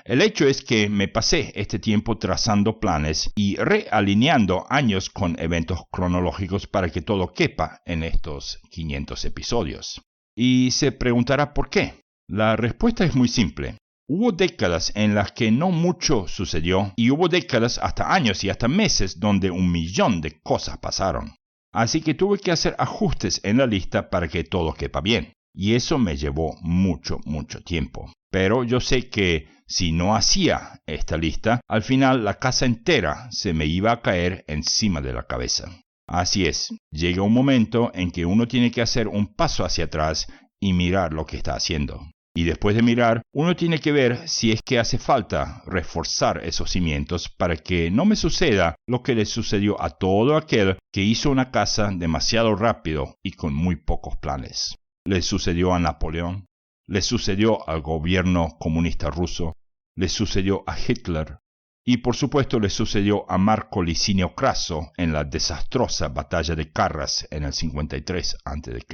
El hecho es que me pasé este tiempo trazando planes y realineando años con eventos cronológicos para que todo quepa en estos 500 episodios. Y se preguntará por qué. La respuesta es muy simple. Hubo décadas en las que no mucho sucedió y hubo décadas hasta años y hasta meses donde 1.000.000 de cosas pasaron. Así que tuve que hacer ajustes en la lista para que todo quepa bien. Y eso me llevó mucho tiempo. Pero yo sé que si no hacía esta lista, al final la casa entera se me iba a caer encima de la cabeza. Así es, llega un momento en que uno tiene que hacer un paso hacia atrás y mirar lo que está haciendo. Y después de mirar, uno tiene que ver si es que hace falta reforzar esos cimientos para que no me suceda lo que le sucedió a todo aquel que hizo una casa demasiado rápido y con muy pocos planes. Le sucedió a Napoleón, le sucedió al gobierno comunista ruso, le sucedió a Hitler y por supuesto le sucedió a Marco Licinio Craso en la desastrosa batalla de Carras en el 53 a.C.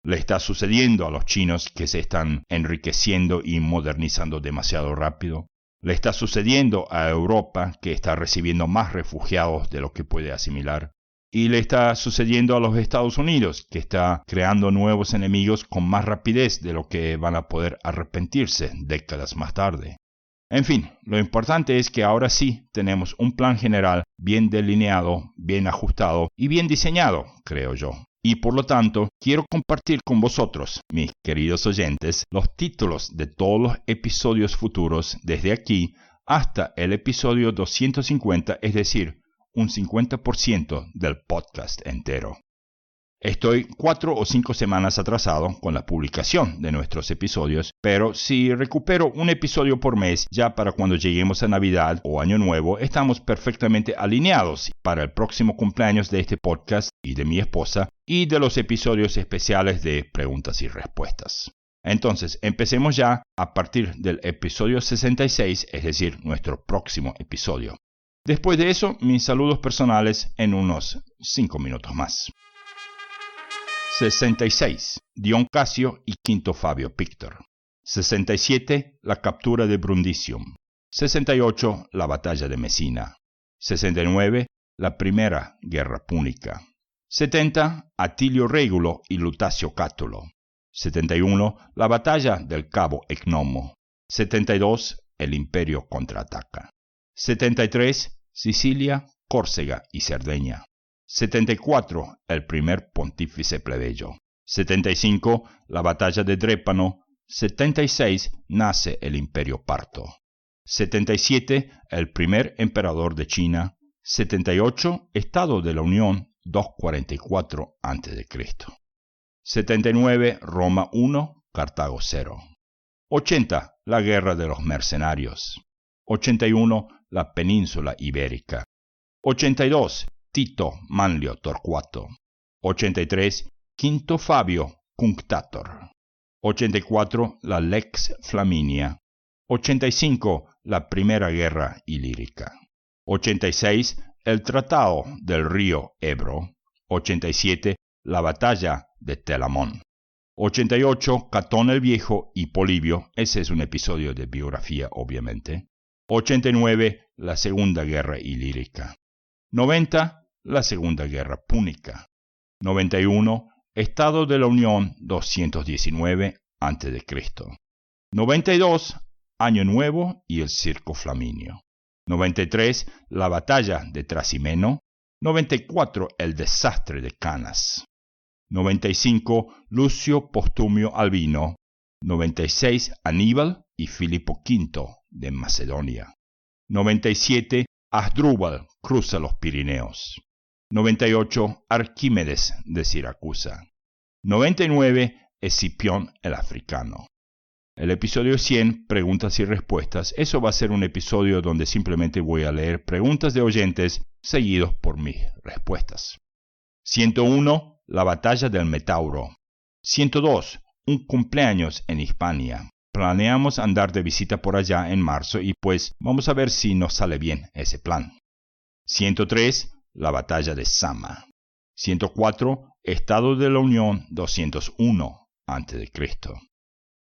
Le está sucediendo a los chinos que se están enriqueciendo y modernizando demasiado rápido. Le está sucediendo a Europa, que está recibiendo más refugiados de lo que puede asimilar. Y le está sucediendo a los Estados Unidos, que está creando nuevos enemigos con más rapidez de lo que van a poder arrepentirse décadas más tarde. En fin, lo importante es que ahora sí tenemos un plan general bien delineado, bien ajustado y bien diseñado, creo yo. Y por lo tanto, quiero compartir con vosotros, mis queridos oyentes, los títulos de todos los episodios futuros desde aquí hasta el episodio 250, es decir, un 50% del podcast entero. Estoy 4 o 5 semanas atrasado con la publicación de nuestros episodios, pero si recupero un episodio por mes, ya para cuando lleguemos a Navidad o Año Nuevo, estamos perfectamente alineados para el próximo cumpleaños de este podcast y de mi esposa y de los episodios especiales de preguntas y respuestas. Entonces, empecemos ya a partir del episodio 66, es decir, nuestro próximo episodio. Después de eso, mis saludos personales en unos 5 minutos más. 66. Dion Casio y Quinto Fabio Pictor. 67. La captura de Brundisium. 68. La batalla de Messina. 69. La primera guerra púnica. 70. Atilio Régulo y Lutacio Cátulo. 71. La batalla del Cabo Ecnomo. 72. El Imperio contraataca. 73. Sicilia, Córcega y Cerdeña. 74. El primer pontífice plebeyo. 75. La batalla de Drépano. 76. Nace el Imperio Parto. 77. El primer emperador de China. 78. Estado de la Unión 244 a.C. 79. Roma 1, Cartago 0. 80. La guerra de los mercenarios. 81. La península ibérica. 82. Tito Manlio Torcuato. 83. Quinto Fabio Cunctator. 84. La Lex Flaminia. 85. La Primera Guerra Ilírica. 86. El Tratado del Río Ebro. 87. La Batalla de Telamón. 88. Catón el Viejo y Polibio. Ese es un episodio de biografía, obviamente. 89. La Segunda Guerra Ilírica. 90. La Segunda Guerra Púnica. 91. Estado de la Unión 219 a.C. 92. Año Nuevo y el Circo Flaminio. 93. La Batalla de Trasimeno. 94. El desastre de Canas. 95. Lucio Postumio Albino. 96. Aníbal y Filipo V de Macedonia. 97. Asdrúbal cruza los Pirineos. 98. Arquímedes de Siracusa. 99. Escipión el Africano. El episodio 100, preguntas y respuestas, eso va a ser un episodio donde simplemente voy a leer preguntas de oyentes seguidos por mis respuestas. 101. La batalla del Metauro. 102. Un cumpleaños en Hispania. Planeamos andar de visita por allá en marzo y pues vamos a ver si nos sale bien ese plan. 103. La batalla de Zama. 104. Estado de la Unión 201 a.C.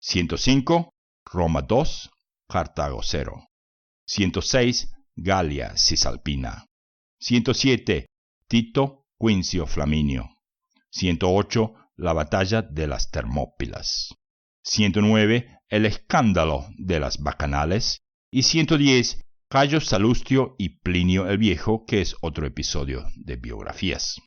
105. Roma 2, Cartago 0. 106. Galia Cisalpina. 107. Tito Quincio Flaminio. 108. La batalla de las Termópilas. 109. El escándalo de las bacanales. Y 110. Cayo Salustio y Plinio el Viejo, que es otro episodio de biografías.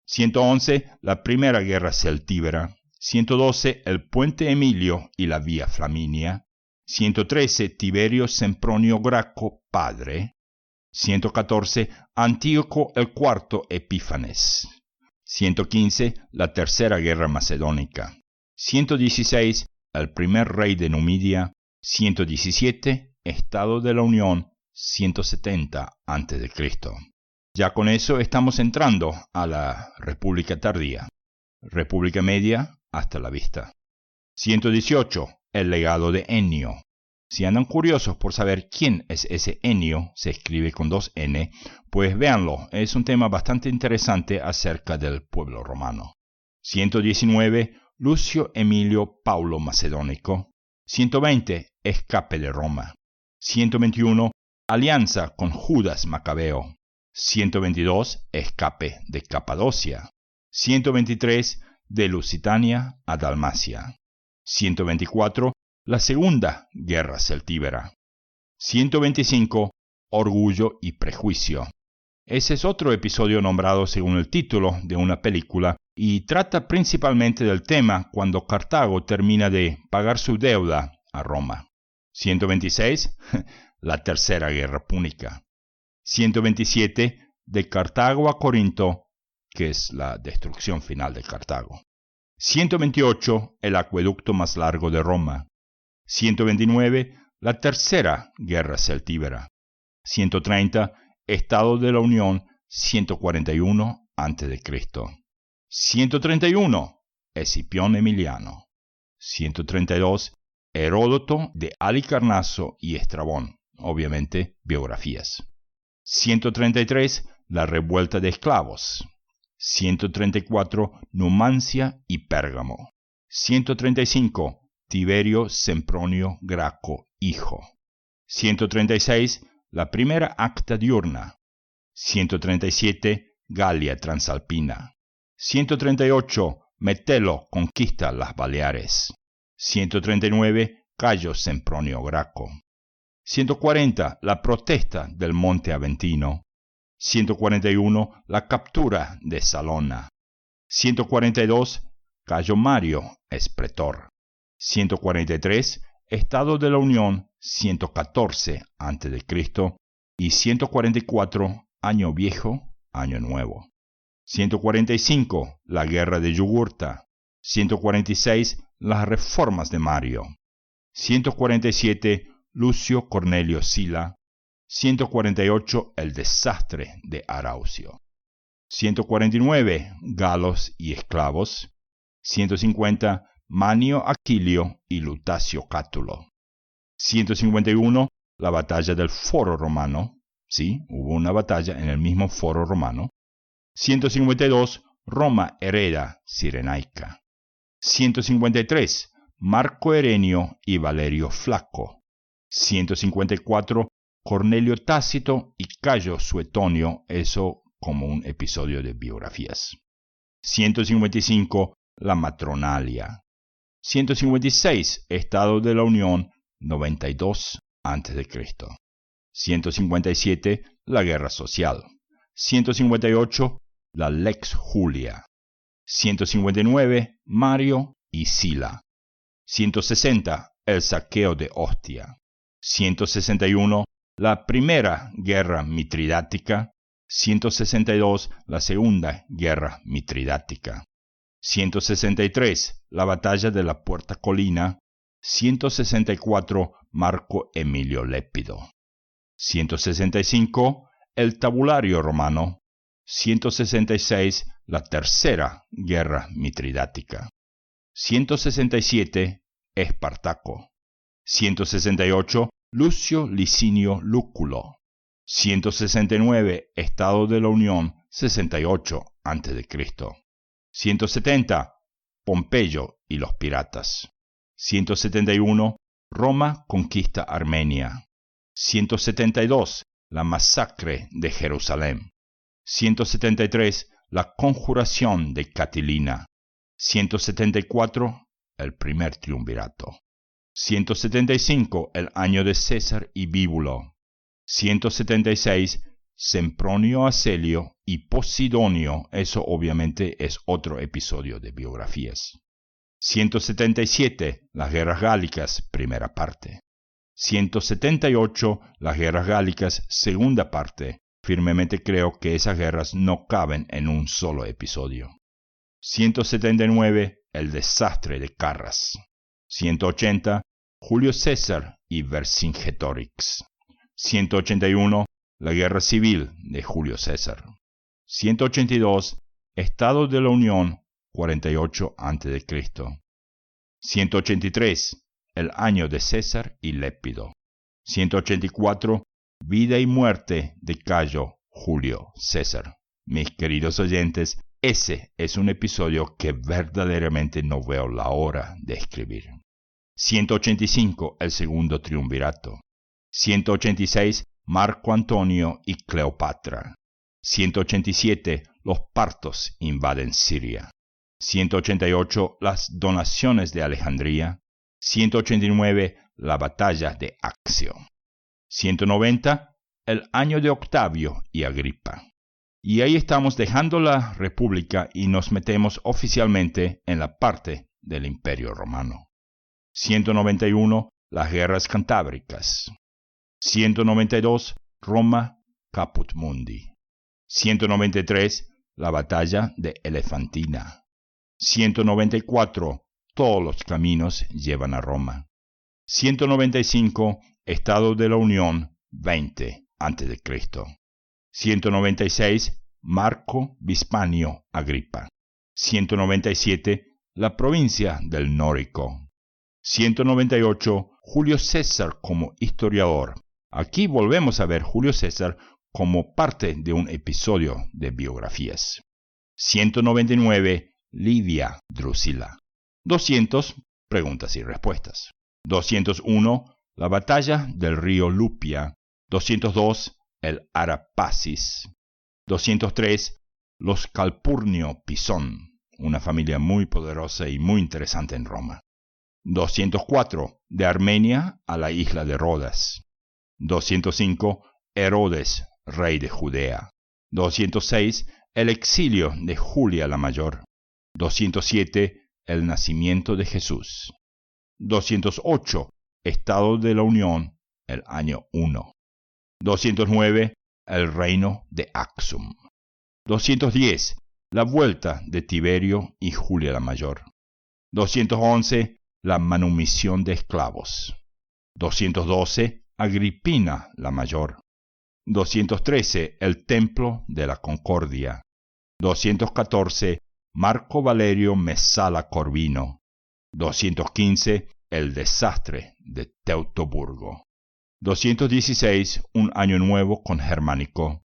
111. La Primera Guerra Celtíbera. 112. El Puente Emilio y la Vía Flaminia. 113. Tiberio Sempronio Graco, padre. 114. Antíoco el IV Epífanes. 115. La Tercera Guerra Macedónica. 116. El primer rey de Numidia. 117. Estado de la Unión 170 a.C. Ya con eso estamos entrando a la República Tardía. República Media, hasta la vista. 118. El legado de Ennio. Si andan curiosos por saber quién es ese Ennio, se escribe con 2 N, pues véanlo, es un tema bastante interesante acerca del pueblo romano. 119. Lucio Emilio Paulo Macedónico. 120, escape de Roma. 121, alianza con Judas Macabeo. 122, escape de Capadocia. 123, de Lusitania a Dalmacia. 124, la Segunda Guerra Celtíbera. 125, Orgullo y Prejuicio. Ese es otro episodio nombrado según el título de una película y trata principalmente del tema cuando Cartago termina de pagar su deuda a Roma. 126, la Tercera Guerra Púnica. 127, de Cartago a Corinto, que es la destrucción final de Cartago. 128, el acueducto más largo de Roma. 129, la Tercera Guerra Celtíbera. 130, Estado de la Unión 141 a.C. 131, Escipión Emiliano. 132, Heródoto de Halicarnaso y Estrabón, obviamente biografías. 133, la revuelta de esclavos. 134, Numancia y Pérgamo. 135, Tiberio Sempronio Graco, hijo. 136, la primera acta diurna. 137, Galia Transalpina. 138, Metelo conquista las Baleares. 139, Cayo Sempronio Graco. 140, la protesta del Monte Aventino. 141, la captura de Salona. 142, Cayo Mario es pretor. 143, Estado de la Unión 114 a.C. y 144, Año Viejo, Año Nuevo. 145, la Guerra de Yugurta. 146, las reformas de Mario. 147, Lucio Cornelio Sila. 148, el desastre de Araucio. 149, galos y esclavos. 150, Manio Aquilio y Lutacio Cátulo. 151, la batalla del Foro Romano. Sí, hubo una batalla en el mismo Foro Romano. 152, Roma hereda Cirenaica. 153, Marco Herenio y Valerio Flaco. 154, Cornelio Tácito y Cayo Suetonio, eso como un episodio de biografías. 155, la Matronalia. 156, Estado de la Unión 92 a.C. 157, la Guerra Social. 158, la Lex Julia. 159, Mario y Sila. 160, el saqueo de Ostia. 161, la Primera Guerra Mitridática. 162, la Segunda Guerra Mitridática. 163, la Batalla de la Puerta Colina. 164, Marco Emilio Lépido. 165, el Tabulario Romano. 166, la Tercera Guerra Mitridática. 167, Espartaco. 168, Lucio Licinio Lúculo. 169, Estado de la Unión 68 a.C. 170, Pompeyo y los piratas. 171, Roma conquista Armenia. 172, la masacre de Jerusalén. 173, la conjuración de Catilina. 174, el primer triunvirato. 175, el año de César y Bíbulo. 176, Sempronio Aselio y Posidonio, eso obviamente es otro episodio de biografías. 177, las guerras gálicas, primera parte. 178, las guerras gálicas, segunda parte. Firmemente creo que esas guerras no caben en un solo episodio. 179, el desastre de Carras. 180, Julio César y Vercingetorix. 181, la Guerra Civil de Julio César. 182, Estado de la Unión 48 a.C. 183, el año de César y Lépido. 184, vida y muerte de Cayo Julio César. Mis queridos oyentes, Ese es un episodio que verdaderamente no veo la hora de escribir. 185, el segundo triunvirato. 186, Marco Antonio y Cleopatra. 187, los partos invaden Siria. 188, las donaciones de Alejandría. 189, la batalla de Accio. 190, el año de Octavio y Agripa. Y ahí estamos dejando la República y nos metemos oficialmente en la parte del Imperio Romano. 191, las guerras cantábricas. 192, Roma caput mundi. 193, la batalla de Elefantina. 194, todos los caminos llevan a Roma. 195, Estado de la Unión 20 a.C. 196, Marco Vespanio Agripa. 197, la provincia del Nórico. 198, Julio César como historiador. Aquí volvemos a ver Julio César como parte de un episodio de biografías. 199, Livia Drusila. 200, preguntas y respuestas. 201, la batalla del río Lupia. 202, el Arapacis. 203, los Calpurnio Pisón, una familia muy poderosa y muy interesante en Roma. 204, de Armenia a la isla de Rodas. 205, Herodes, rey de Judea. 206, el exilio de Julia la Mayor. 207, el nacimiento de Jesús. 208, Estado de la Unión, el año 1. 209, el reino de Axum. 210, la vuelta de Tiberio y Julia la Mayor. 211, la manumisión de esclavos. 212, Agripina la Mayor. 213, el Templo de la Concordia. 214, Marco Valerio Mesala Corvino. 215, el desastre de Teutoburgo. 216, un año nuevo con Germánico.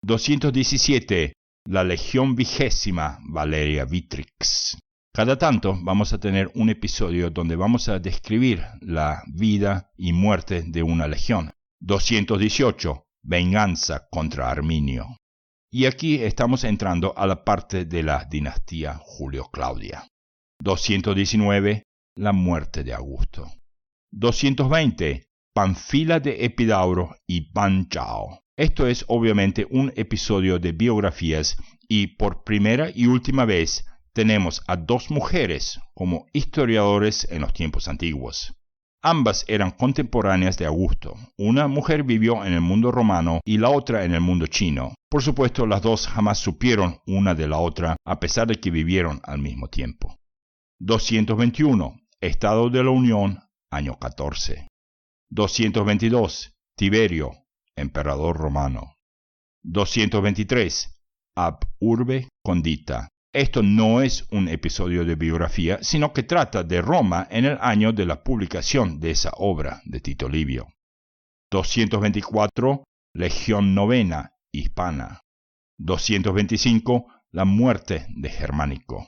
217, la Legión Vigésima Valeria Vitrix. Cada tanto vamos a tener un episodio donde vamos a describir la vida y muerte de una legión. 218, venganza contra Arminio. Y aquí estamos entrando a la parte de la dinastía Julio-Claudia. 219, la muerte de Augusto. 220, Panfila de Epidauro y Banchao. Esto es obviamente un episodio de biografías y por primera y última vez tenemos a dos mujeres como historiadores en los tiempos antiguos. Ambas eran contemporáneas de Augusto. Una mujer vivió en el mundo romano y la otra en el mundo chino. Por supuesto, las dos jamás supieron una de la otra a pesar de que vivieron al mismo tiempo. 221, Estado de la Unión, año 14. 222, Tiberio, emperador romano. 223, Ab Urbe Condita. Esto no es un episodio de biografía, sino que trata de Roma en el año de la publicación de esa obra de Tito Livio. 224, Legión Novena, Hispana. 225, la muerte de Germánico.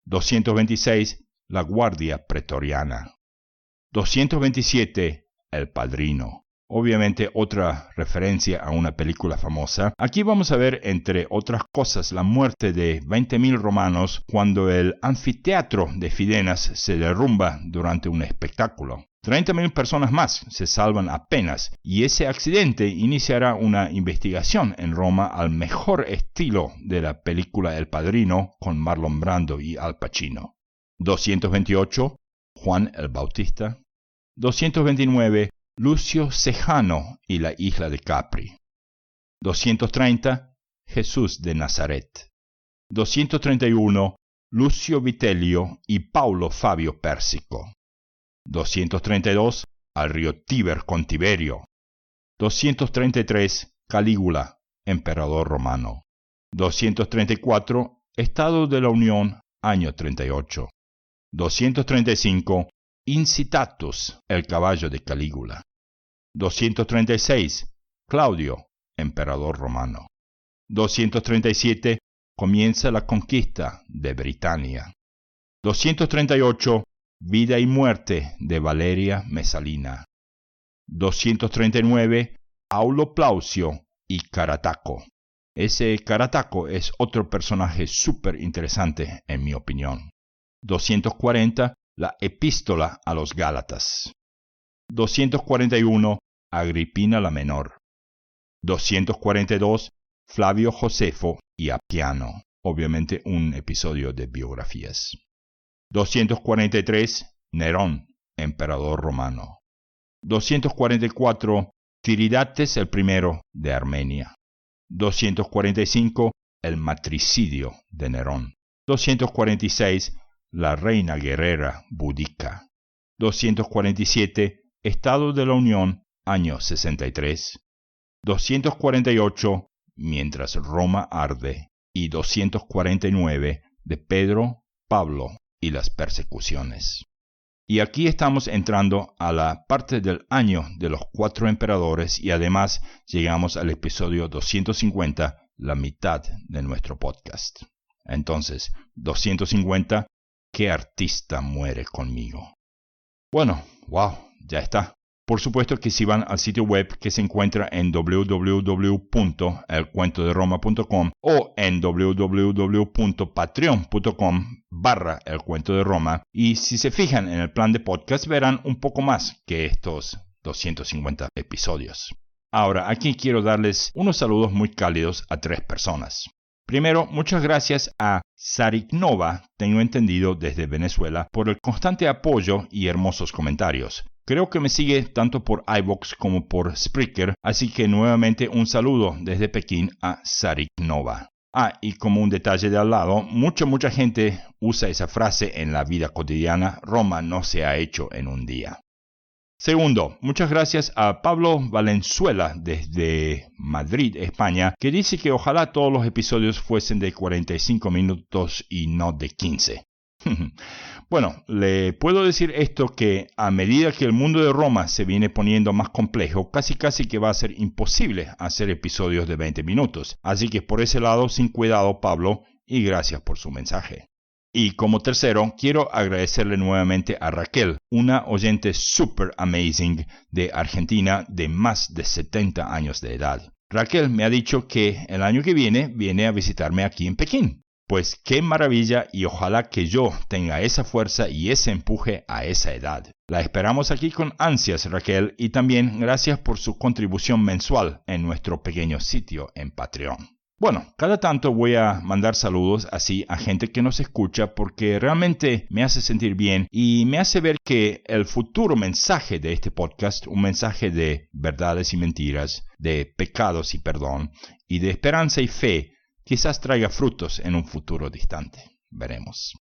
226, la Guardia Pretoriana. 227, El Padrino. Obviamente otra referencia a una película famosa. Aquí vamos a ver, entre otras cosas, la muerte de 20.000 romanos cuando el anfiteatro de Fidenas se derrumba durante un espectáculo. 30.000 personas más se salvan apenas, y ese accidente iniciará una investigación en Roma al mejor estilo de la película El Padrino con Marlon Brando y Al Pacino. 228, Juan el Bautista. 229, Lucio Sejano y la isla de Capri. 230, Jesús de Nazaret. 231, Lucio Vitelio y Paulo Fabio Pérsico. 232, al río Tíber con Tiberio. 233, Calígula, emperador romano. 234, Estado de la Unión, año 38. 235, Incitatus, el caballo de Calígula. 236, Claudio, emperador romano. 237, comienza la conquista de Britania. 238, vida y muerte de Valeria Mesalina. 239, Aulo Plaucio y Carataco. Ese Carataco es otro personaje súper interesante en mi opinión. 240, la epístola a los Gálatas. 241, Agripina la Menor. 242, Flavio Josefo y Appiano. Obviamente un episodio de biografías. 243, Nerón, emperador romano. 244, Tiridates I de Armenia. 245, el matricidio de Nerón. 246, la reina guerrera Boudica. 247, Estado de la Unión, año 63. 248, mientras Roma arde. Y 249, de Pedro, Pablo y las persecuciones. Y aquí estamos entrando a la parte del año de los 4 emperadores y además llegamos al episodio 250, la mitad de nuestro podcast. Entonces, 250, ¿qué artista muere conmigo? Bueno, wow, ya está. Por supuesto que si van al sitio web que se encuentra en www.elcuentoderoma.com o en www.patreon.com/elcuentoderoma y si se fijan en el plan de podcast verán un poco más que estos 250 episodios. Ahora, aquí quiero darles unos saludos muy cálidos a 3 personas. Primero, muchas gracias a Sariknova, tengo entendido desde Venezuela, por el constante apoyo y hermosos comentarios. Creo que me sigue tanto por iVoox como por Spreaker, así que nuevamente un saludo desde Pekín a Sariknova. Y como un detalle de al lado, mucha gente usa esa frase en la vida cotidiana: Roma no se ha hecho en un día. Segundo, muchas gracias a Pablo Valenzuela desde Madrid, España, que dice que ojalá todos los episodios fuesen de 45 minutos y no de 15. Bueno, le puedo decir esto que a medida que el mundo de Roma se viene poniendo más complejo, casi que va a ser imposible hacer episodios de 20 minutos. Así que por ese lado, sin cuidado, Pablo, y gracias por su mensaje. Y como tercero, quiero agradecerle nuevamente a Raquel, una oyente super amazing de Argentina de más de 70 años de edad. Raquel me ha dicho que el año que viene a visitarme aquí en Pekín. Pues qué maravilla y ojalá que yo tenga esa fuerza y ese empuje a esa edad. La esperamos aquí con ansias, Raquel, y también gracias por su contribución mensual en nuestro pequeño sitio en Patreon. Bueno, cada tanto voy a mandar saludos así a gente que nos escucha porque realmente me hace sentir bien y me hace ver que el futuro mensaje de este podcast, un mensaje de verdades y mentiras, de pecados y perdón, y de esperanza y fe, quizás traiga frutos en un futuro distante. Veremos.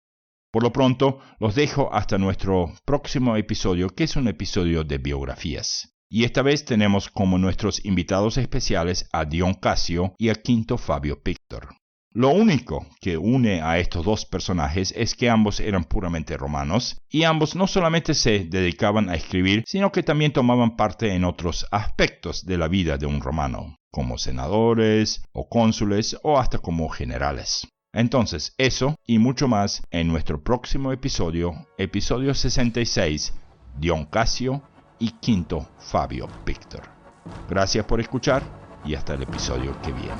Por lo pronto, los dejo hasta nuestro próximo episodio, que es un episodio de biografías. Y esta vez tenemos como nuestros invitados especiales a Dion Casio y a Quinto Fabio Pictor. Lo único que une a estos dos personajes es que ambos eran puramente romanos, y ambos no solamente se dedicaban a escribir, sino que también tomaban parte en otros aspectos de la vida de un romano, como senadores o cónsules o hasta como generales. Entonces, eso y mucho más en nuestro próximo episodio, episodio 66, Dion Casio y Quinto Fabio Pictor. Gracias por escuchar y hasta el episodio que viene.